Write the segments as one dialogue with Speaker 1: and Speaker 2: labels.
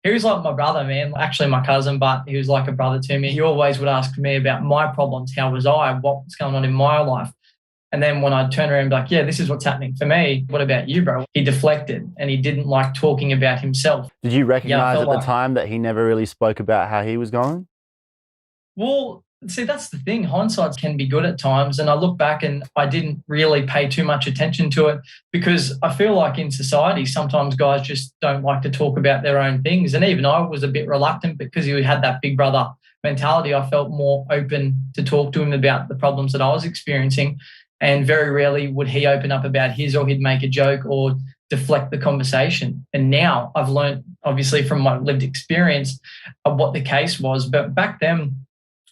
Speaker 1: He was like my brother, man. Actually, my cousin, but he was like a brother to me. He always would ask me about my problems. How was I? What was going on in my life? And then when I'd turn around and be like, yeah, this is what's happening for me. What about you, bro? He deflected and he didn't like talking about himself.
Speaker 2: Did you
Speaker 1: Yeah, I
Speaker 2: recognize
Speaker 1: felt
Speaker 2: at the
Speaker 1: like,
Speaker 2: time that he never really spoke about how he was going?
Speaker 1: well, see, that's the thing. Hindsight can be good at times. And I look back and I didn't really pay too much attention to it because I feel like in society, sometimes guys just don't like to talk about their own things. And even I was a bit reluctant because he had that big brother mentality. I felt more open to talk to him about the problems that I was experiencing. And very rarely would he open up about his, or he'd make a joke or deflect the conversation. And now I've learned, obviously, from my lived experience of what the case was. But back then,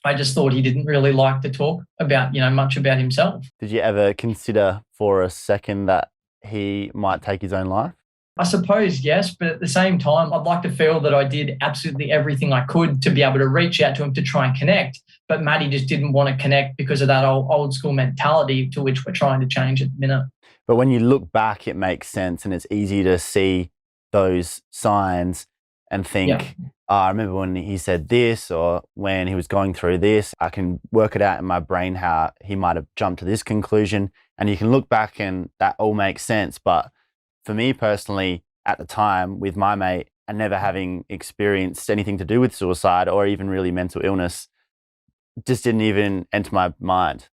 Speaker 1: I just thought he didn't really like to talk about, much about himself.
Speaker 2: Did you ever consider for a second that he might take his own life?
Speaker 1: I suppose, yes, but at the same time, I'd like to feel that I did absolutely everything I could to be able to reach out to him to try and connect. But Matty just didn't want to connect because of that old school mentality to which we're trying to change at the minute.
Speaker 2: But when you look back, it makes sense and it's easy to see those signs and think,
Speaker 1: Yeah.
Speaker 2: I remember when he said this or when he was going through this, I can work it out in my brain how he might have jumped to this conclusion. And you can look back and that all makes sense. But for me personally, at the time with my mate and never having experienced anything to do with suicide or even really mental illness, just didn't even enter my mind.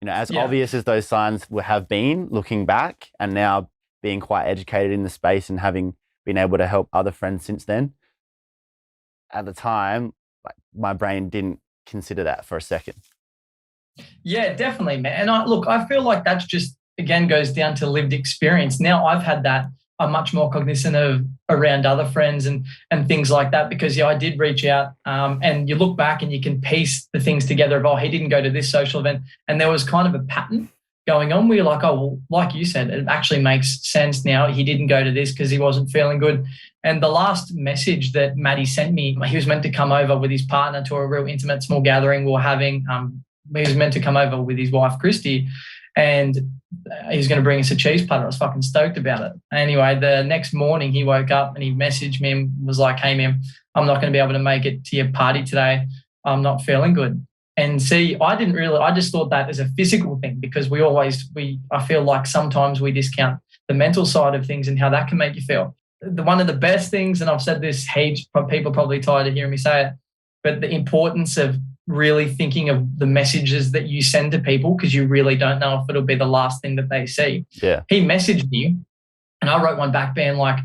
Speaker 2: As
Speaker 1: Yeah.
Speaker 2: obvious as those signs have been looking back and now being quite educated in the space and having been able to help other friends since then, at the time, like, my brain didn't consider that for a second.
Speaker 1: Yeah, definitely, man. And I feel like that's just, again, goes down to lived experience. Now I've had that. I'm much more cognizant of around other friends and things like that because, I did reach out and you look back and you can piece the things together of, he didn't go to this social event. And there was kind of a pattern going on where you're like, oh, well, like you said, it actually makes sense now. He didn't go to this because he wasn't feeling good. And the last message that Matty sent me, he was meant to come over with his partner to a real intimate small gathering we were having. He was meant to come over with his wife, Christy, and he was going to bring us a cheese platter. I was fucking stoked about it. Anyway, the next morning he woke up and he messaged me and was like, hey, man, I'm not going to be able to make it to your party today. I'm not feeling good. And see, I just thought that as a physical thing because I feel like sometimes we discount the mental side of things and how that can make you feel. One of the best things, and I've said this heaps, people are probably tired of hearing me say it, but the importance of really thinking of the messages that you send to people because you really don't know if it'll be the last thing that they see.
Speaker 2: Yeah.
Speaker 1: He messaged me and I wrote one back being like,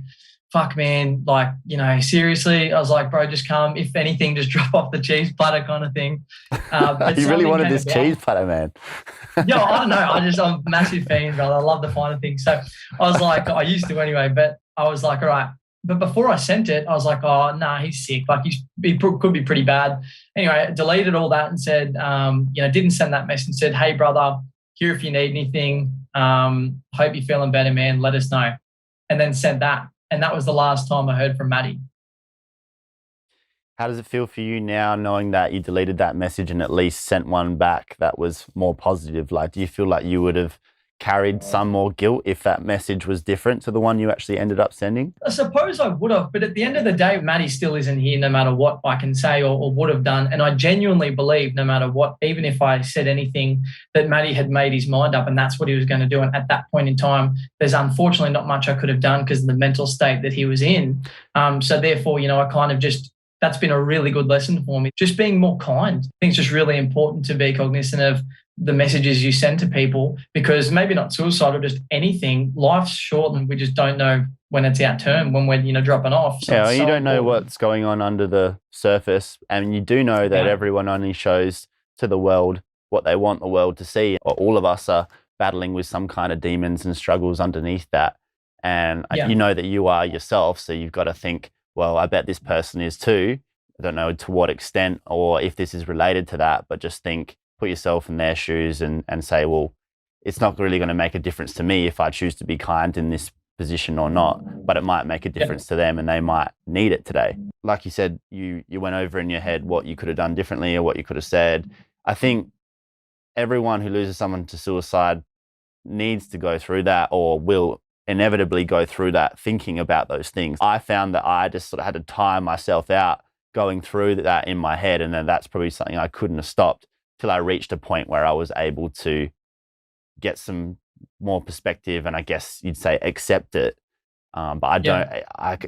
Speaker 1: fuck, man, like, seriously. I was like, bro, just come. If anything, just drop off the cheese platter kind of thing.
Speaker 2: You really wanted this cheese platter, man.
Speaker 1: Yeah, I don't know. I'm a massive fan, brother. I love the finer things. So I was like, I used to anyway, but I was like, all right. But before I sent it, I was like, oh, nah, he's sick. Like he could be pretty bad. Anyway, I deleted all that and said, didn't send that message and said, hey, brother, here if you need anything. Hope you're feeling better, man. Let us know. And then sent that. And that was the last time I heard from Matty.
Speaker 2: How does it feel for you now knowing that you deleted that message and at least sent one back that was more positive? Like, do you feel like you would have carried some more guilt if that message was different to the one you actually ended up sending?
Speaker 1: I suppose I would have, but at the end of the day, Matty still isn't here no matter what I can say or would have done. And I genuinely believe no matter what, even if I said anything, that Matty had made his mind up and that's what he was going to do. And at that point in time, there's unfortunately not much I could have done because of the mental state that he was in. So therefore, I kind of that's been a really good lesson for me. Just being more kind. I think it's just really important to be cognizant of the messages you send to people because maybe not suicide or just anything. Life's short and we just don't know when it's our turn, when we're dropping off.
Speaker 2: So you don't know what's going on under the surface, and you do know that everyone only shows to the world what they want the world to see. Or all of us are battling with some kind of demons and struggles underneath that, and you know that you are yourself. So you've got to think, well, I bet this person is too. I don't know to what extent or if this is related to that, but just put yourself in their shoes and say, well, it's not really going to make a difference to me if I choose to be kind in this position or not, but it might make a difference to them and they might need it today. Like you said, you went over in your head what you could have done differently or what you could have said. I think everyone who loses someone to suicide needs to go through that or will inevitably go through that thinking about those things. I found that I just sort of had to tire myself out going through that in my head. And then that's probably something I couldn't have stopped till I reached a point where I was able to get some more perspective and I guess you'd say accept it. But I don't,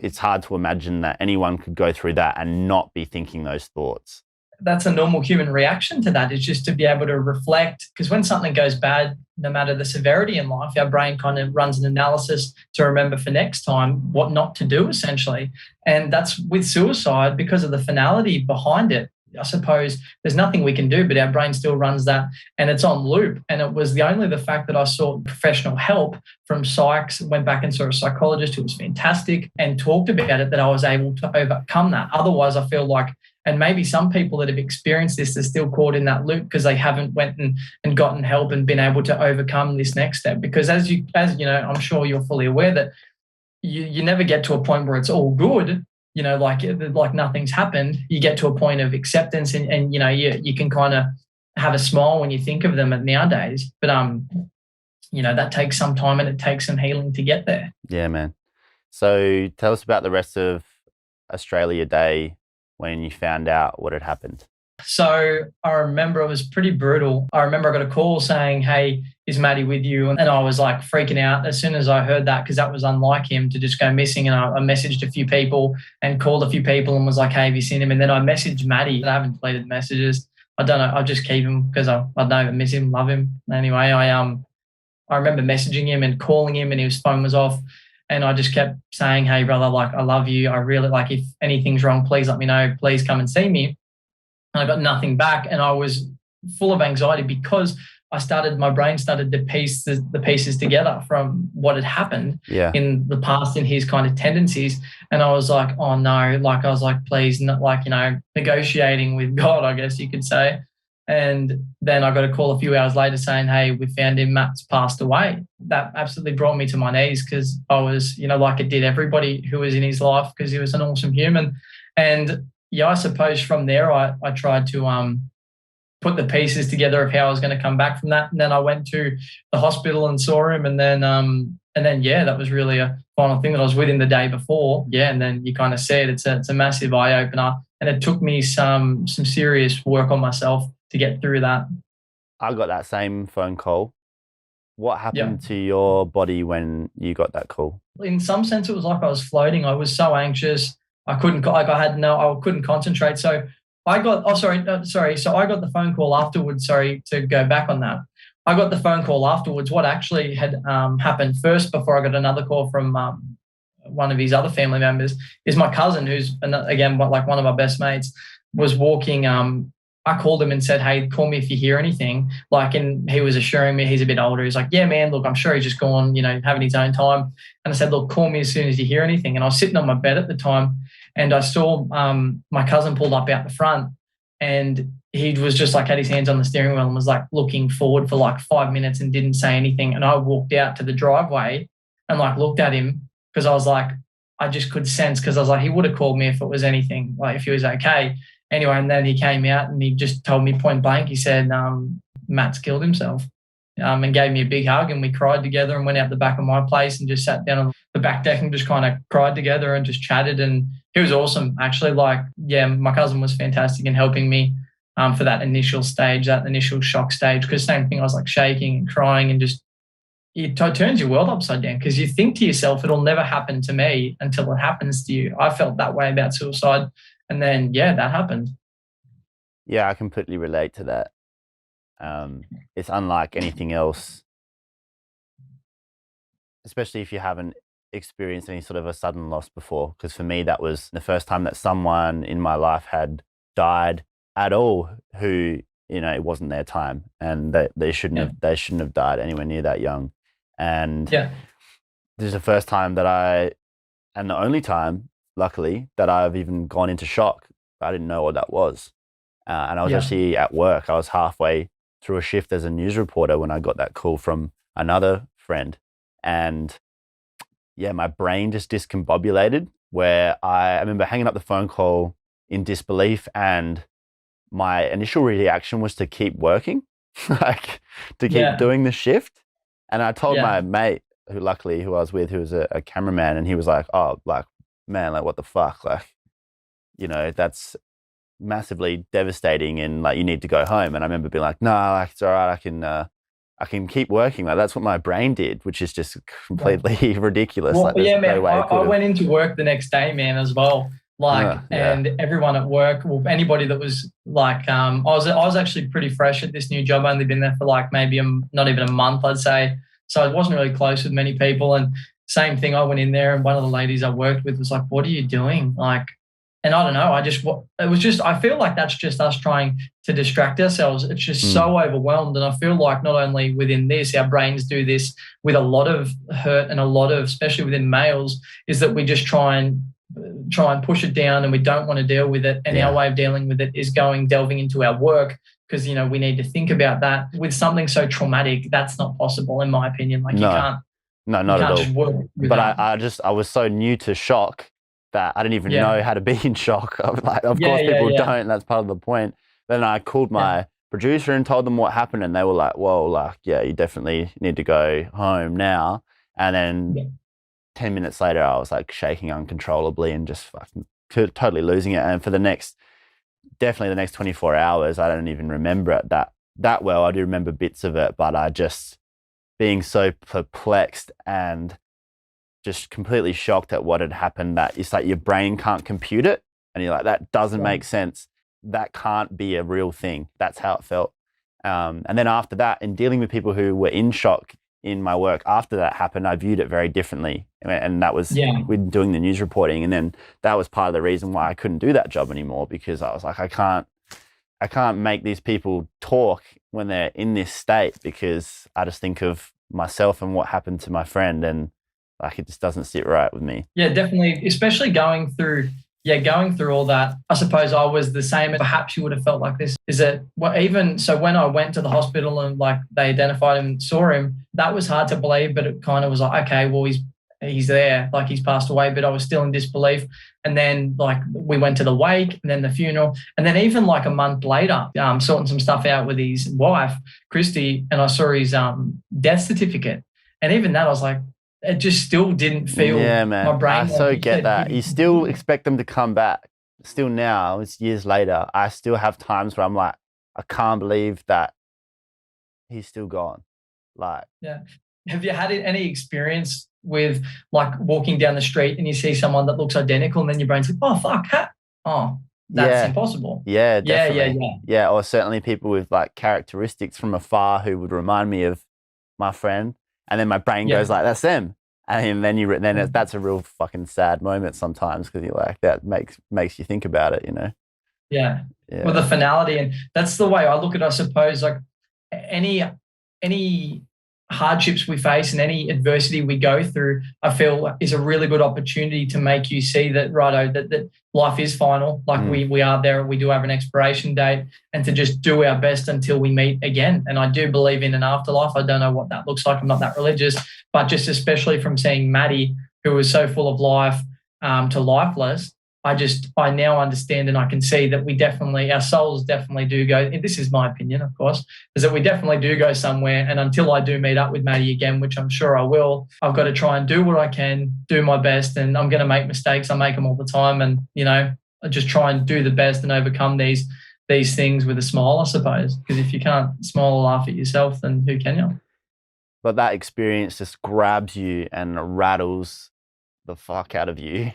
Speaker 2: it's hard to imagine that anyone could go through that and not be thinking those thoughts.
Speaker 1: That's a normal human reaction to that, is just to be able to reflect. Because when something goes bad, no matter the severity in life, our brain kind of runs an analysis to remember for next time what not to do, essentially. And that's with suicide, because of the finality behind it. I suppose there's nothing we can do, but our brain still runs that and it's on loop. And it was the fact that I sought professional help from psychs, went back and saw a psychologist who was fantastic and talked about it, that I was able to overcome that. Otherwise, I feel like, and maybe some people that have experienced this are still caught in that loop because they haven't went and gotten help and been able to overcome this next step. Because as you know, I'm sure you're fully aware that you never get to a point where it's all good, you know, like nothing's happened. You get to a point of acceptance and you know, you can kind of have a smile when you think of them nowadays. But, you know, that takes some time and it takes some healing to get there.
Speaker 2: Yeah, man. So tell us about the rest of Australia Day when you found out what had happened.
Speaker 1: So I remember it was pretty brutal. I remember I got a call saying, "Hey, is Matty with you?" And I was like freaking out as soon as I heard that, because that was unlike him to just go missing. And I messaged a few people and called a few people and was like, "Hey, have you seen him?" And then I messaged Matty. I haven't deleted messages. I don't know. I'll just keep him because I don't miss him, love him. Anyway, I remember messaging him and calling him and his phone was off. And I just kept saying, "Hey, brother, like, I love you. I really, like, if anything's wrong, please let me know. Please come and see me." And I got nothing back. And I was full of anxiety because my brain started to piece the pieces together from what had happened in the past in his kind of tendencies. And I was like, oh no, like, I was like, please, not, like, you know, negotiating with God, I guess you could say. And then I got a call a few hours later saying, "Hey, we found him, Matt's passed away." That absolutely brought me to my knees, because I was, you know, like it did everybody who was in his life, because he was an awesome human. And yeah, I suppose from there I tried to put the pieces together of how I was going to come back from that. And then I went to the hospital and saw him. And then yeah, that was really a final thing, that I was with him the day before. Yeah, and then you kind of said it's a massive eye opener. And it took me some serious work on myself to get through that.
Speaker 2: I got that same phone call. What happened to your body when you got that call?
Speaker 1: In some sense, it was like I was floating. I was so anxious. I couldn't concentrate. So I got, So I got the phone call afterwards. Sorry, to go back on that. I got the phone call afterwards. What actually had happened first, before I got another call from one of his other family members, is my cousin, who's, again, like one of my best mates, was walking. I called him and said, "Hey, call me if you hear anything." Like, and he was assuring me, he's a bit older. He's like, "Yeah, man, look, I'm sure he's just gone, you know, having his own time." And I said, "Look, call me as soon as you hear anything." And I was sitting on my bed at the time, and I saw my cousin pulled up out the front, and he was just like had his hands on the steering wheel and was like looking forward for like 5 minutes and didn't say anything. And I walked out to the driveway and like looked at him, because I was like, I just could sense, because I was like, he would have called me if it was anything, like if he was okay. Anyway, and then he came out and he just told me point blank, he said, "Matt's killed himself," and gave me a big hug, and we cried together and went out the back of my place and just sat down on the back deck and just kind of cried together and just chatted. And he was awesome, actually. Like, yeah, my cousin was fantastic in helping me for that initial stage, that initial shock stage, because same thing, I was like shaking and crying, and just, it turns your world upside down, because you think to yourself, it'll never happen to me until it happens to you. I felt that way about suicide. And then, yeah, that happened.
Speaker 2: Yeah, I completely relate to that. It's unlike anything else, especially if you haven't experienced any sort of a sudden loss before. Because for me, that was the first time that someone in my life had died at all, who, you know, it wasn't their time, and they shouldn't have died anywhere near that young. And this is the first time and the only time, luckily, that I've even gone into shock. I didn't know what that was. And I was actually at work. I was halfway through a shift as a news reporter when I got that call from another friend. And yeah, my brain just discombobulated, where I remember hanging up the phone call in disbelief, and my initial reaction was to keep working, like to keep doing the shift. And I told my mate, who I was with, who was a cameraman, and he was like, "Oh, like, man, like, what the fuck? Like, that's massively devastating, and like, you need to go home." And I remember being like, "No, like, it's all right. I can keep working." Like, that's what my brain did, which is just completely ridiculous.
Speaker 1: Well,
Speaker 2: like, there's
Speaker 1: yeah,
Speaker 2: no
Speaker 1: man.
Speaker 2: way
Speaker 1: I went into work the next day, man, as well. Like, and everyone at work, well, anybody that was like, I was actually pretty fresh at this new job. Only been there for like maybe not even a month, I'd say. So I wasn't really close with many people. And same thing, I went in there, and one of the ladies I worked with was like, "What are you doing?" Like, and I don't know. I feel like that's just us trying to distract ourselves. It's just so overwhelmed. And I feel like not only within this, our brains do this with a lot of hurt and a lot of, especially within males, is that we just try and push it down, and we don't want to deal with it. And our way of dealing with it is delving into our work, because, we need to think about that. With something so traumatic, that's not possible, in my opinion. Like, you can't. No, not at all.
Speaker 2: But I was so new to shock that I didn't even know how to be in shock. Like, of course, people don't. That's part of the point. Then I called my producer and told them what happened, and they were like, "Whoa, like, yeah, you definitely need to go home now." And then 10 minutes later, I was like shaking uncontrollably and just fucking totally losing it. And for definitely the next 24 hours, I don't even remember it that well. I do remember bits of it, but I just being so perplexed and just completely shocked at what had happened, that it's like your brain can't compute it. And you're like, that doesn't make sense. That can't be a real thing. That's how it felt. And then after that, in dealing with people who were in shock in my work after that happened, I viewed it very differently. And that was with doing the news reporting. And then that was part of the reason why I couldn't do that job anymore, because I was like, I can't make these people talk when they're in this state, because I just think of myself and what happened to my friend, and like, it just doesn't sit right with me.
Speaker 1: Yeah, definitely. Especially going through all that. I suppose I was the same. Perhaps you would have felt like this. Is that even so, when I went to the hospital and like they identified him and saw him, that was hard to believe, but it kind of was like, okay, well, he's there, like he's passed away, but I was still in disbelief. And then like we went to the wake and then the funeral, and then even like a month later, sorting some stuff out with his wife, Christy, and I saw his death certificate. And even that, I was like, it just still didn't feel my brain.
Speaker 2: I get that. You still expect them to come back. Still now, it's years later, I still have times where I'm like, I can't believe that he's still gone. Like,
Speaker 1: have you had any experience with like walking down the street and you see someone that looks identical, and then your brain's like, oh fuck, that's impossible.
Speaker 2: Yeah, definitely. Yeah, or certainly people with like characteristics from afar who would remind me of my friend. And then my brain goes like, that's them. And then that's a real fucking sad moment sometimes, because you're like, that makes you think about it,
Speaker 1: Yeah. With the finality. And that's the way I look at it, I suppose. Like any hardships we face and any adversity we go through, I feel is a really good opportunity to make you see that, righto, that life is final. Like we are there, we do have an expiration date, and to just do our best until we meet again. And I do believe in an afterlife. I don't know what that looks like. I'm not that religious, but just especially from seeing Matty, who was so full of life to lifeless, I now understand, and I can see that our souls definitely do go, this is my opinion, of course, is that we definitely do go somewhere. And until I do meet up with Matty again, which I'm sure I will, I've got to try and do what I can, do my best, and I'm going to make mistakes. I make them all the time. And, I just try and do the best and overcome these things with a smile, I suppose, because if you can't smile or laugh at yourself, then who can you?
Speaker 2: But that experience just grabs you and rattles the fuck out of you.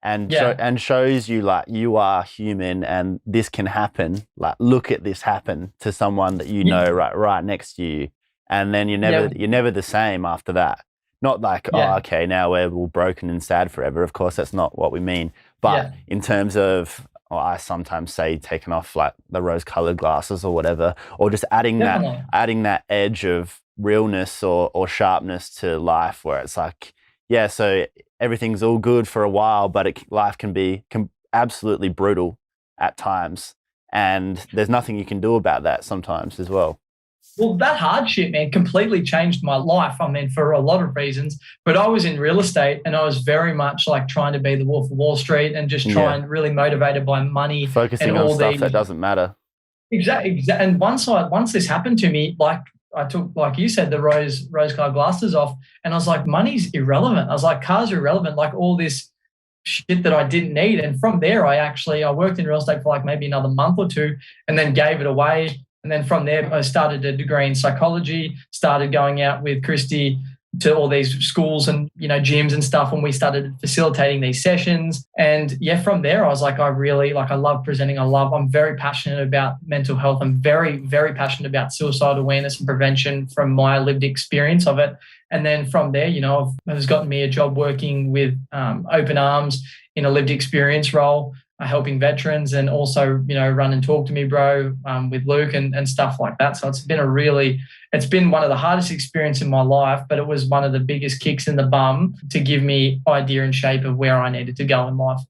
Speaker 2: And shows you like you are human and this can happen. Like, look at this happen to someone that right next to you, and then you're never the same after that. Not like okay, now we're all broken and sad forever. Of course, that's not what we mean. But in terms of, I sometimes say, taking off like the rose-colored glasses or whatever, or just adding that edge of realness or sharpness to life, where it's like, so everything's all good for a while, but life can be absolutely brutal at times. And there's nothing you can do about that sometimes as well.
Speaker 1: Well, that hardship, man, completely changed my life. I mean, for a lot of reasons. But I was in real estate, and I was very much like trying to be the Wolf of Wall Street and just trying, really motivated by money.
Speaker 2: Focusing
Speaker 1: and
Speaker 2: on
Speaker 1: all
Speaker 2: stuff that doesn't matter.
Speaker 1: Exactly. And once this happened to me, like I took, like you said, the rose-colored glasses off, and I was like, money's irrelevant. I was like, cars are irrelevant. Like all this shit that I didn't need. And from there, I worked in real estate for like maybe another month or two, and then gave it away. And then from there, I started a degree in psychology, started going out with Christy to all these schools and, gyms and stuff. And we started facilitating these sessions. And yeah, from there, I was like, I love presenting. I'm very passionate about mental health. I'm very, very passionate about suicide awareness and prevention from my lived experience of it. And then from there, it's gotten me a job working with Open Arms in a lived experience role, helping veterans, and also, run and talk to me, bro, with Luke and stuff like that. So it's been one of the hardest experiences in my life, but it was one of the biggest kicks in the bum to give me idea and shape of where I needed to go in life.